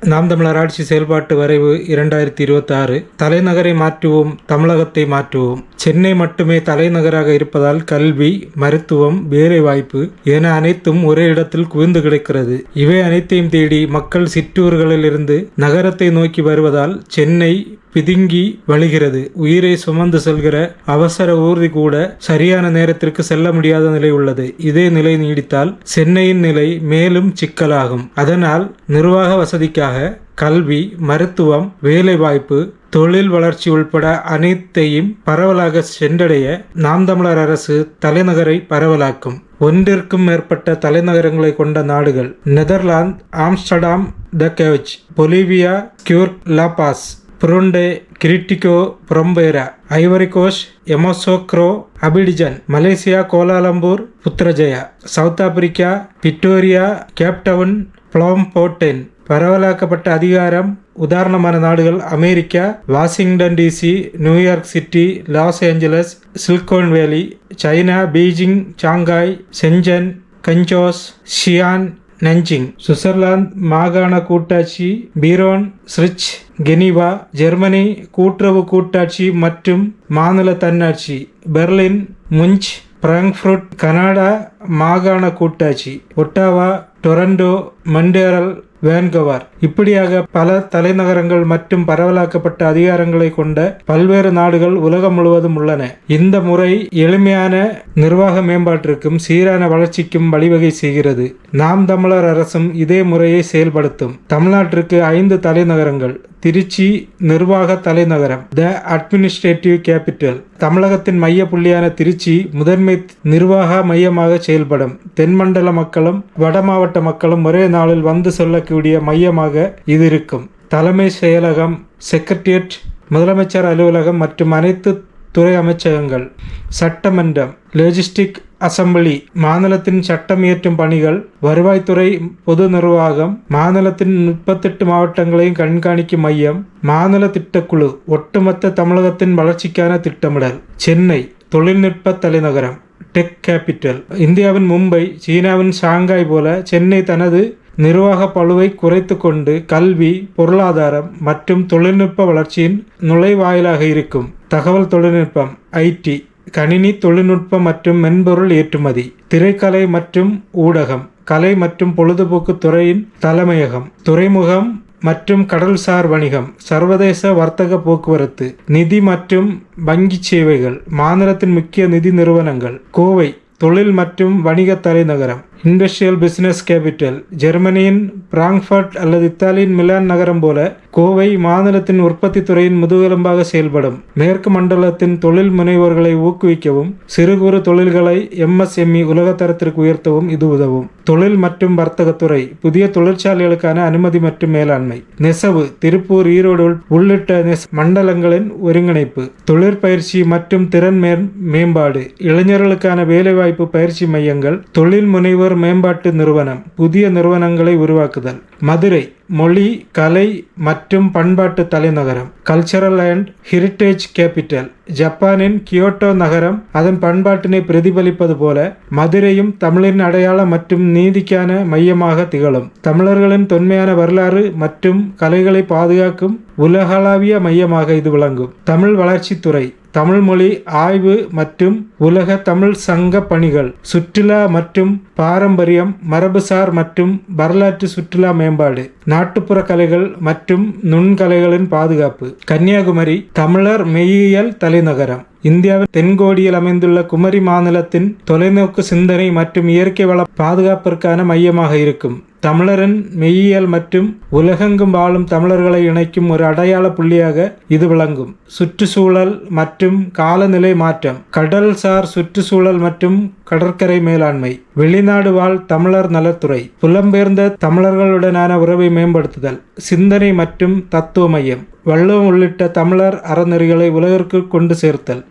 நாம் தமிழர் ஆட்சி செயல்பாட்டு வரைவு 2026. தலைநகரை மாற்றுவோம், தமிழகத்தை மாற்றுவோம். சென்னை மட்டுமே தலைநகராக இருப்பதால் கல்வி, மருத்துவம், வேலைவாய்ப்பு என அனைத்தும் ஒரே இடத்தில் குவிந்து கிடக்கிறது. இவை அனைத்தையும் தேடி மக்கள் சிற்றூர்களில் இருந்து நகரத்தை நோக்கி வருவதால் சென்னை பிதுங்கி வழிகிறது. உயிரை சுமந்து செல்கிற அவசர ஊர்தி கூட சரியான நேரத்திற்கு செல்ல முடியாத நிலை உள்ளது. இதே நிலை நீடித்தால் சென்னையின் நிலை மேலும் சிக்கலாகும். அதனால் நிர்வாக வசதிக்காக கல்வி, மருத்துவம், வேலைவாய்ப்பு, தொழில் வளர்ச்சி உள்பட அனைத்தையும் பரவலாக சென்றடைய நாம் தமிழர் அரசு தலைநகரை பரவலாக்கும். ஒன்றிற்கும் மேற்பட்ட தலைநகரங்களை கொண்ட நாடுகள்: Netherlands Amsterdam, the Hague, Bolivia கியூர் லாபாஸ், புருண்டே கிரிட்டிகோ புரம்பேரா, ஐவரி கோஸ்ட் எமோசோக்ரோ Abidjan, Malaysia Kuala Lumpur Putrajaya, South Africa Pretoria, Cape Town, Bloemfontein. பரவலாக்கப்பட்ட அதிகாரம் உதாரணமான நாடுகள்: America Washington DC, New York city, Los Angeles, Silicon Valley; China Beijing, Shanghai, Shenzhen, Guangzhou, Xi'an, Nanjing; Switzerland மாகாண கூட்டாட்சி பீரோன், ஸ்ரிச், கெனிவா; ஜெர்மனி கூட்டுறவு கூட்டாட்சி மற்றும் மாநில தன்னாட்சி பெர்லின், முஞ்ச், பிராங்க்ஃபர்ட்; கனடா மாகாண கூட்டாட்சி ஒட்டாவா, டொரண்டோ, மண்டேரல், வேன்கவர். இப்படியாக பல தலைநகரங்கள் மற்றும் பரவலாக்கப்பட்ட அதிகாரங்களை கொண்ட பல்வேறு நாடுகள் உலகம் முழுவதும் உள்ளன. இந்த முறை எளிமையான நிர்வாக மேம்பாட்டிற்கும் சீரான வளர்ச்சிக்கும் வழிவகை செய்கிறது. நாம் தமிழர் அரசும் இதே முறையை செயல்படுத்தும். தமிழ்நாட்டிற்கு 5 தலைநகரங்கள்: திருச்சி நிர்வாக தலைநகரம், த அட்மினிஸ்ட்ரேட்டிவ் கேபிட்டல். தமிழகத்தின் மைய புள்ளியான திருச்சி முதன்மை நிர்வாக மையமாக செயல்படும். தென்மண்டல மக்களும் வட மாவட்ட மக்களும் ஒரே நாளில் வந்து சொல்லக்கூடிய மையமாக இது இருக்கும். தலைமை செயலகம், செக்ரட்டேரியட், முதலமைச்சர் அலுவலகம் மற்றும் அனைத்து துறை அமைச்சகங்கள். சட்டமன்றம், லெஜிஸ்டிக் அசம்பிளி, மாநிலத்தின் சட்டம் இயற்றும் பணிகள், வருவாய்த்துறை, பொது நிர்வாகம், மாநிலத்தின் 38 மாவட்டங்களையும் கண்காணிக்கும் மையம், மாநில திட்டக்குழு, ஒட்டுமொத்த தமிழகத்தின் வளர்ச்சிக்கான திட்டமிடல். சென்னை தொழில்நுட்ப தலைநகரம், டெக் கேபிட்டல். இந்தியாவின் மும்பை, சீனாவின் ஷாங்காய் போல சென்னை தனது நிர்வாக பளுவை குறைத்து கொண்டு கல்வி, பொருளாதாரம் மற்றும் தொழில்நுட்ப வளர்ச்சியின் நுழைவாயிலாக இருக்கும். தகவல் தொழில்நுட்பம், ஐடி, கணினி தொழில்நுட்பம் மற்றும் மென்பொருள் ஏற்றுமதி, திரைக்கலை மற்றும் ஊடகம், கலை மற்றும் பொழுதுபோக்கு துறையின் தலைமையகம், துறைமுகம் மற்றும் கடல்சார் வணிகம், சர்வதேச வர்த்தக போக்குவரத்து, நிதி மற்றும் வங்கி சேவைகள், மாநிலத்தின் முக்கிய நிதி நிறுவனங்கள். கோவை தொழில் மற்றும் வணிக தலைநகரம், இண்டஸ்ட்ரியல் பிசினஸ் கேபிட்டல். ஜெர்மனியின் பிராங்க்ஃபர்ட் அல்லது இத்தாலியின் மிலான் நகரம் போல கோவை மாநிலத்தின் உற்பத்தி துறையின் முதுகெலும்பாக செயல்படும். மேற்கு மண்டலத்தின் தொழில் முனைவோர்களை ஊக்குவிக்கவும் சிறு குறு தொழில்களை MSME உலகத்தரத்திற்கு உயர்த்தவும் இது உதவும். தொழில் மற்றும் வர்த்தகத்துறை, புதிய தொழிற்சாலைகளுக்கான அனுமதி மற்றும் மேலாண்மை. நெசவு, திருப்பூர், ஈரோடு உள்ளிட்ட மண்டலங்களின் ஒருங்கிணைப்பு. தொழிற்பயிற்சி மற்றும் திறன் மேம்பாடு, இளைஞர்களுக்கான வேலைவாய்ப்பு பயிற்சி மையங்கள், தொழில் முனைவோர் மேம்பாட்டு நிறுவனம், புதிய நிறுவனங்களை உருவாக்குதல். மதுரை மொழி, கலை மற்றும் பண்பாட்டு தலைநகரம், கல்ச்சரல் அண்ட் ஹெரிட்டேஜ் கேபிட்டல். ஜப்பானின் கியோட்டோ நகரம் அதன் பண்பாட்டினை பிரதிபலிப்பது போல மதுரையும் தமிழின் அடையாளம் மற்றும் நீதிக்கான மையமாக திகழும். தமிழர்களின் தொன்மையான வரலாறு மற்றும் கலைகளை பாதுகாக்கும் உலகளாவிய மையமாக இது விளங்கும். தமிழ் வளர்ச்சித்துறை, தமிழ் மொழி ஆய்வு மற்றும் உலக தமிழ் சங்க பணிகள், சுற்றுலா மற்றும் பாரம்பரியம், மரபுசார் மற்றும் வரலாற்று சுற்றுலா மேம்பாடு, நாட்டுப்புற கலைகள் மற்றும் நுண்கலைகளின் பாதுகாப்பு. கன்னியாகுமரி தமிழர் மெய்யியல் தலைநகரம், இந்தியாவின் தென்கோடியில் அமைந்துள்ள குமரி மாநிலத்தின் தொலைநோக்கு சிந்தனை மற்றும் இயற்கை வள பாதுகாப்பிற்கான மையமாக இருக்கும். தமிழரின் மெய்யியல் மற்றும் உலகெங்கும் வாழும் தமிழர்களை இணைக்கும் ஒரு அடையாள புள்ளியாக இது விளங்கும். சுற்றுச்சூழல் மற்றும் காலநிலை மாற்றம், கடல்சார் சுற்றுச்சூழல் மற்றும் கடற்கரை மேலாண்மை, வெளிநாடு வாழ் தமிழர் நலத்துறை, புலம்பெயர்ந்த தமிழர்களுடனான உறவை மேம்படுத்துதல், சிந்தனை மற்றும் தத்துவ மையம், வள்ளுவம் உள்ளிட்ட தமிழர் அறநெறிகளை உலகிற்கு கொண்டு சேர்த்தல்.